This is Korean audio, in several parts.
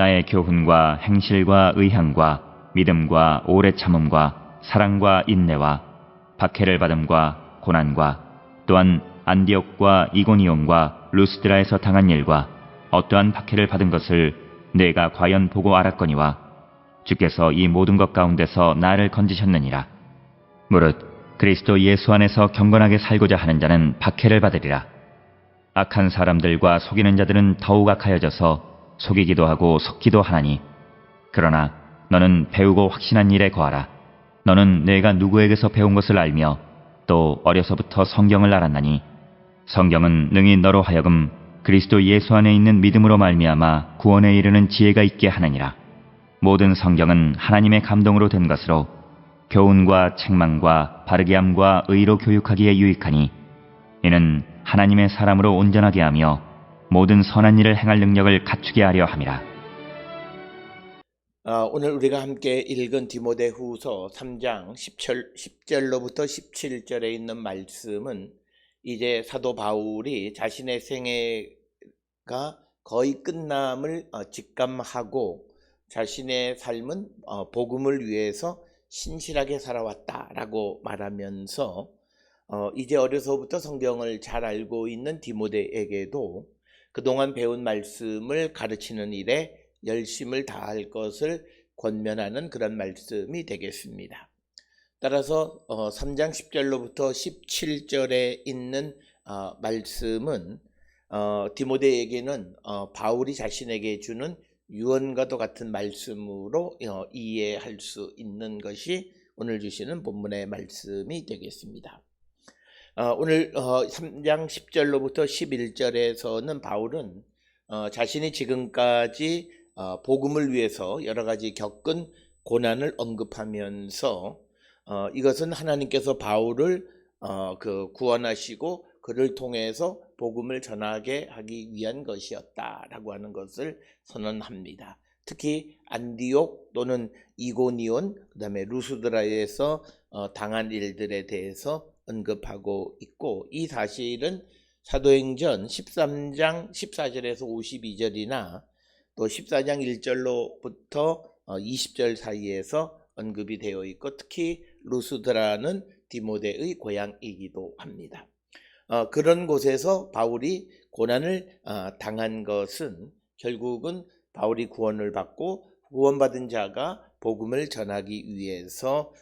나의 교훈과 행실과 의향과 믿음과 오래 참음과 사랑과 인내와 박해를 받음과 고난과 또한 안디옥과 이고니온과 루스드라에서 당한 일과 어떠한 박해를 받은 것을 내가 과연 보고 알았거니와 주께서 이 모든 것 가운데서 나를 건지셨느니라. 무릇 그리스도 예수 안에서 경건하게 살고자 하는 자는 박해를 받으리라. 악한 사람들과 속이는 자들은 더욱 악하여져서 속이기도 하고 속기도 하나니, 그러나 너는 배우고 확신한 일에 거하라. 너는 내가 누구에게서 배운 것을 알며 또 어려서부터 성경을 알았나니, 성경은 능히 너로 하여금 그리스도 예수 안에 있는 믿음으로 말미암아 구원에 이르는 지혜가 있게 하느니라. 모든 성경은 하나님의 감동으로 된 것으로 교훈과 책망과 바르게 함과 의로 교육하기에 유익하니, 이는 하나님의 사람으로 온전하게 하며 모든 선한 일을 행할 능력을 갖추게 하려 함이라. 오늘 우리가 함께 읽은 디모데후서 3장 10절로부터 17절에 있는 말씀은 이제 사도 바울이 자신의 생애가 거의 끝남을 직감하고 자신의 삶은 복음을 위해서 신실하게 살아왔다라고 말하면서 이제 어려서부터 성경을 잘 알고 있는 디모데에게도 그동안 배운 말씀을 가르치는 일에 열심을 다할 것을 권면하는 그런 말씀이 되겠습니다. 따라서 3장 10절로부터 17절에 있는 말씀은 디모데에게는 바울이 자신에게 주는 유언과도 같은 말씀으로 이해할 수 있는 것이 오늘 주시는 본문의 말씀이 되겠습니다. 오늘 3장 10절로부터 11절에서는 바울은 자신이 지금까지 복음을 위해서 여러 가지 겪은 고난을 언급하면서 이것은 하나님께서 바울을 구원하시고 그를 통해서 복음을 전하게 하기 위한 것이었다라고 하는 것을 선언합니다. 특히 안디옥 또는 이고니온, 그 다음에 루스드라에서 당한 일들에 대해서 언급하고 있고, 이 사실은 사도행전 13장 14절에서 52절이나 또 14장 1절로부터 20절 사이에서 언급이 되어 있고, 특히 루스드라는 디모데의 고향이기도 합니다. 그런 곳에서 바울이 고난을 당한 것은 결국은 바울이 구원을 받고 구원받은 자가 복음을 전하기 위해서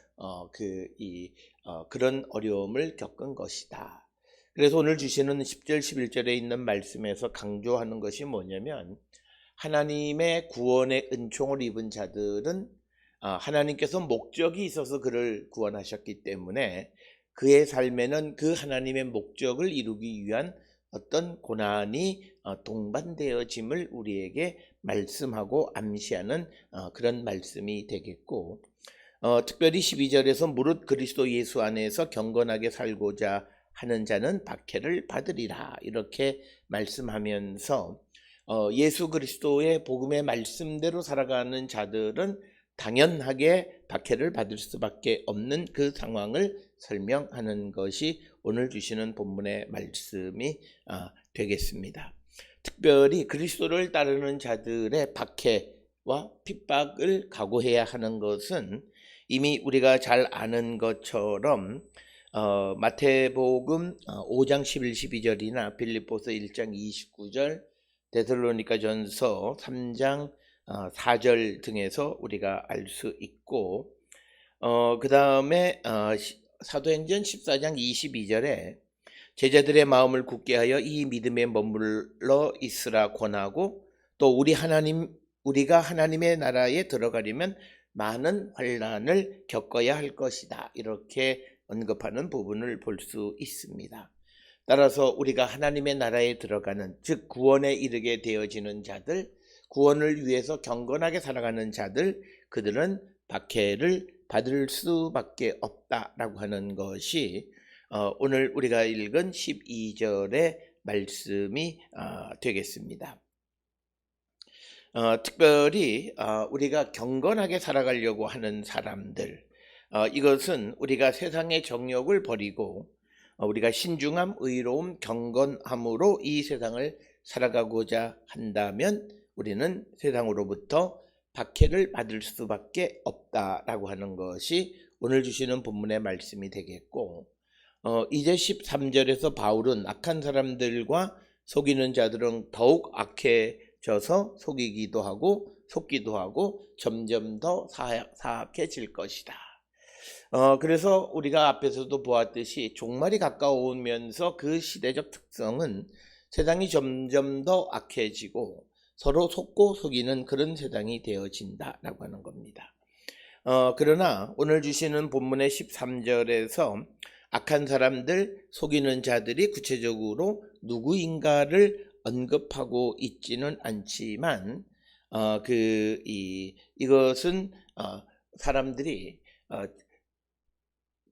그런 어려움을 겪은 것이다. 그래서 오늘 주시는 10절 11절에 있는 말씀에서 강조하는 것이 뭐냐면, 하나님의 구원의 은총을 입은 자들은 하나님께서 목적이 있어서 그를 구원하셨기 때문에 그의 삶에는 그 하나님의 목적을 이루기 위한 어떤 고난이 동반되어짐을 우리에게 말씀하고 암시하는 그런 말씀이 되겠고, 특별히 12절에서 무릇 그리스도 예수 안에서 경건하게 살고자 하는 자는 박해를 받으리라 이렇게 말씀하면서 예수 그리스도의 복음의 말씀대로 살아가는 자들은 당연하게 박해를 받을 수밖에 없는 그 상황을 설명하는 것이 오늘 주시는 본문의 말씀이 되겠습니다. 특별히 그리스도를 따르는 자들의 박해와 핍박을 각오해야 하는 것은 이미 우리가 잘 아는 것처럼 마태복음 5장 11, 12절이나 빌립보서 1장 29절, 데살로니가전서 3장 4절 등에서 우리가 알 수 있고, 그 다음에 사도행전 14장 22절에 제자들의 마음을 굳게 하여 이 믿음에 머물러 있으라 권하고, 또 우리가 하나님의 나라에 들어가려면 많은 환난을 겪어야 할 것이다 이렇게 언급하는 부분을 볼 수 있습니다. 따라서 우리가 하나님의 나라에 들어가는, 즉 구원에 이르게 되어지는 자들, 구원을 위해서 경건하게 살아가는 자들, 그들은 박해를 받을 수밖에 없다라고 하는 것이 오늘 우리가 읽은 12절의 말씀이 되겠습니다. 특별히 우리가 경건하게 살아가려고 하는 사람들, 이것은 우리가 세상의 정욕을 버리고 우리가 신중함, 의로움, 경건함으로 이 세상을 살아가고자 한다면 우리는 세상으로부터 박해를 받을 수밖에 없다라고 하는 것이 오늘 주시는 본문의 말씀이 되겠고, 이제 13절에서 바울은 악한 사람들과 속이는 자들은 더욱 악해져서 속이기도 하고 속기도 하고 점점 더 사악해질 것이다. 그래서 우리가 앞에서도 보았듯이 종말이 가까우면서 그 시대적 특성은 세상이 점점 더 악해지고 서로 속고 속이는 그런 세상이 되어진다라고 하는 겁니다. 그러나 오늘 주시는 본문의 13절에서 악한 사람들, 속이는 자들이 구체적으로 누구인가를 언급하고 있지는 않지만 이것은 사람들이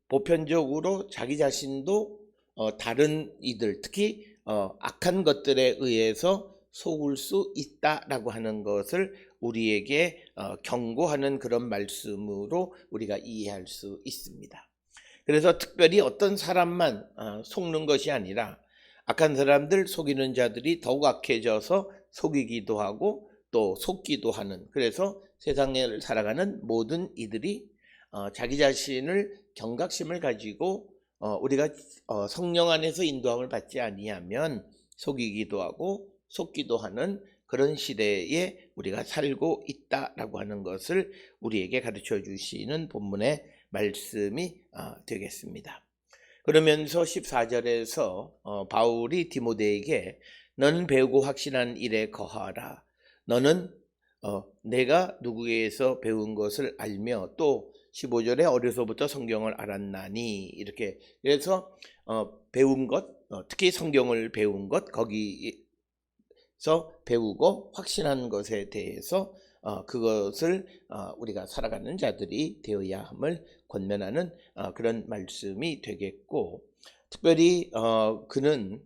보편적으로 자기 자신도 다른 이들, 특히 악한 것들에 의해서 속을 수 있다라고 하는 것을 우리에게 경고하는 그런 말씀으로 우리가 이해할 수 있습니다. 그래서 특별히 어떤 사람만 속는 것이 아니라 악한 사람들, 속이는 자들이 더욱 악해져서 속이기도 하고 또 속기도 하는, 그래서 세상을 살아가는 모든 이들이 자기 자신을 경각심을 가지고 우리가 성령 안에서 인도함을 받지 아니하면 속이기도 하고 속기도 하는 그런 시대에 우리가 살고 있다라고 하는 것을 우리에게 가르쳐 주시는 본문의 말씀이 되겠습니다. 그러면서 14절에서 바울이 디모데에게 너는 배우고 확신한 일에 거하라. 너는 내가 누구에게서 배운 것을 알며 또 15절에 어려서부터 성경을 알았나니, 이렇게. 그래서 배운 것, 특히 성경을 배운 것, 거기서 배우고 확신한 것에 대해서 그것을 우리가 살아가는 자들이 되어야 함을 권면하는 그런 말씀이 되겠고, 특별히 그는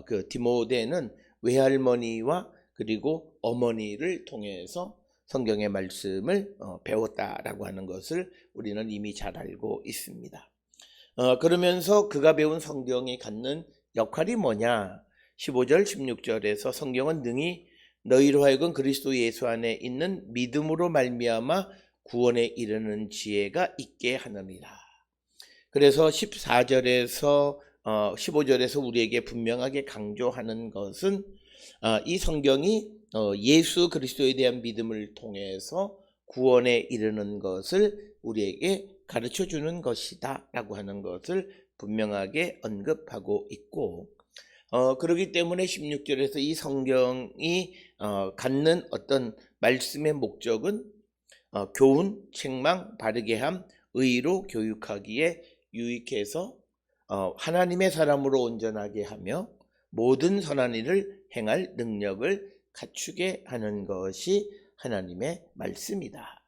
그 디모데는 외할머니와 그리고 어머니를 통해서 성경의 말씀을 배웠다라고 하는 것을 우리는 이미 잘 알고 있습니다. 그러면서 그가 배운 성경이 갖는 역할이 뭐냐? 15절 16절에서 성경은 능히 너희로 하여금 그리스도 예수 안에 있는 믿음으로 말미암아 구원에 이르는 지혜가 있게 하느니라. 그래서 14절에서 15절에서 우리에게 분명하게 강조하는 것은 이 성경이 예수 그리스도에 대한 믿음을 통해서 구원에 이르는 것을 우리에게 가르쳐 주는 것이다 라고 하는 것을 분명하게 언급하고 있고, 그렇기 때문에 16절에서 이 성경이 갖는 어떤 말씀의 목적은 교훈, 책망, 바르게 함, 의로 교육하기에 유익해서 하나님의 사람으로 온전하게 하며 모든 선한 일을 행할 능력을 갖추게 하는 것이 하나님의 말씀이다.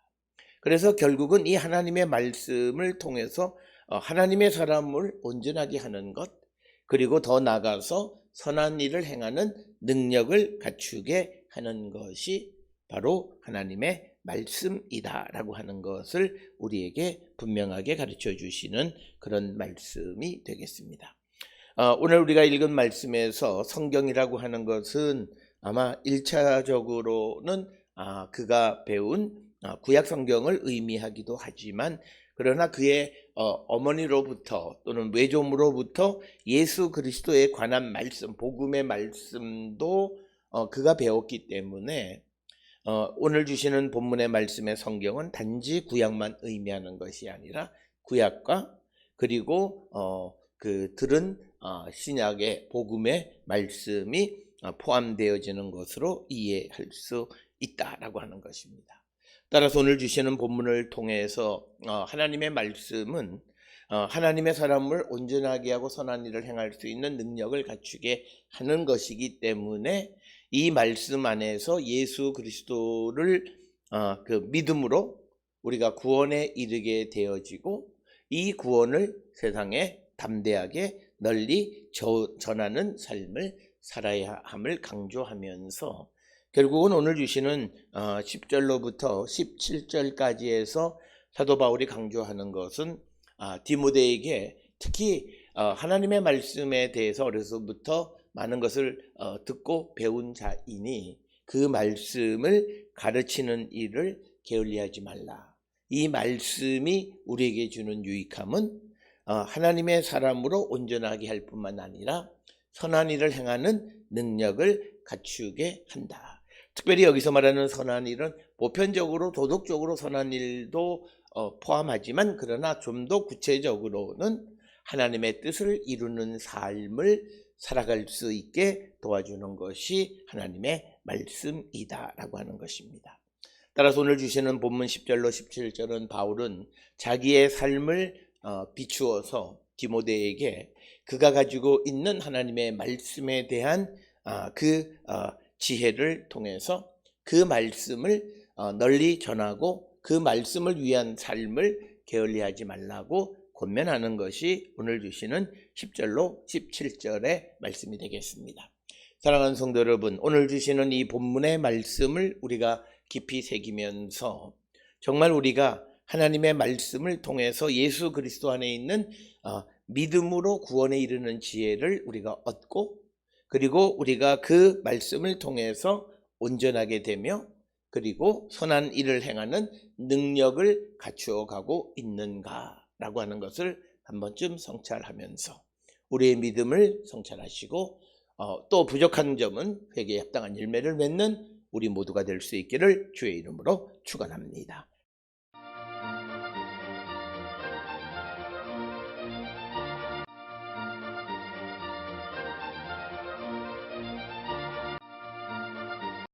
그래서 결국은 이 하나님의 말씀을 통해서 하나님의 사람을 온전하게 하는 것, 그리고 더 나아가서 선한 일을 행하는 능력을 갖추게 하는 것이 바로 하나님의 말씀이다라고 하는 것을 우리에게 분명하게 가르쳐 주시는 그런 말씀이 되겠습니다. 오늘 우리가 읽은 말씀에서 성경이라고 하는 것은 아마 1차적으로는 그가 배운 구약 성경을 의미하기도 하지만, 그러나 그의 어머니로부터 또는 외조모로부터 예수 그리스도에 관한 말씀, 복음의 말씀도 그가 배웠기 때문에 오늘 주시는 본문의 말씀의 성경은 단지 구약만 의미하는 것이 아니라 구약과 그리고 그 들은 신약의 복음의 말씀이 포함되어지는 것으로 이해할 수 있다라고 하는 것입니다. 따라서 오늘 주시는 본문을 통해서 하나님의 말씀은 하나님의 사람을 온전하게 하고 선한 일을 행할 수 있는 능력을 갖추게 하는 것이기 때문에 이 말씀 안에서 예수 그리스도를 그 믿음으로 우리가 구원에 이르게 되어지고, 이 구원을 세상에 담대하게 널리 전하는 삶을 살아야 함을 강조하면서, 결국은 오늘 주시는 10절로부터 17절까지에서 사도 바울이 강조하는 것은 디모데에게 특히 하나님의 말씀에 대해서 어려서부터 많은 것을 듣고 배운 자이니 그 말씀을 가르치는 일을 게을리하지 말라. 이 말씀이 우리에게 주는 유익함은 하나님의 사람으로 온전하게 할 뿐만 아니라 선한 일을 행하는 능력을 갖추게 한다. 특별히 여기서 말하는 선한 일은 보편적으로 도덕적으로 선한 일도 포함하지만 그러나 좀 더 구체적으로는 하나님의 뜻을 이루는 삶을 살아갈 수 있게 도와주는 것이 하나님의 말씀이다라고 하는 것입니다. 따라서 오늘 주시는 본문 10절로 17절은 바울은 자기의 삶을 비추어서 디모데에게 그가 가지고 있는 하나님의 말씀에 대한 그 지혜를 통해서 그 말씀을 널리 전하고 그 말씀을 위한 삶을 게을리하지 말라고 권면하는 것이 오늘 주시는 10절로 17절의 말씀이 되겠습니다. 사랑하는 성도 여러분, 오늘 주시는 이 본문의 말씀을 우리가 깊이 새기면서 정말 우리가 하나님의 말씀을 통해서 예수 그리스도 안에 있는 믿음으로 구원에 이르는 지혜를 우리가 얻고 그리고 우리가 그 말씀을 통해서 온전하게 되며 그리고 선한 일을 행하는 능력을 갖추어 가고 있는가라고 하는 것을 한 번쯤 성찰하면서 우리의 믿음을 성찰하시고 또 부족한 점은 회개에 합당한 열매를 맺는 우리 모두가 될 수 있기를 주의 이름으로 축원합니다.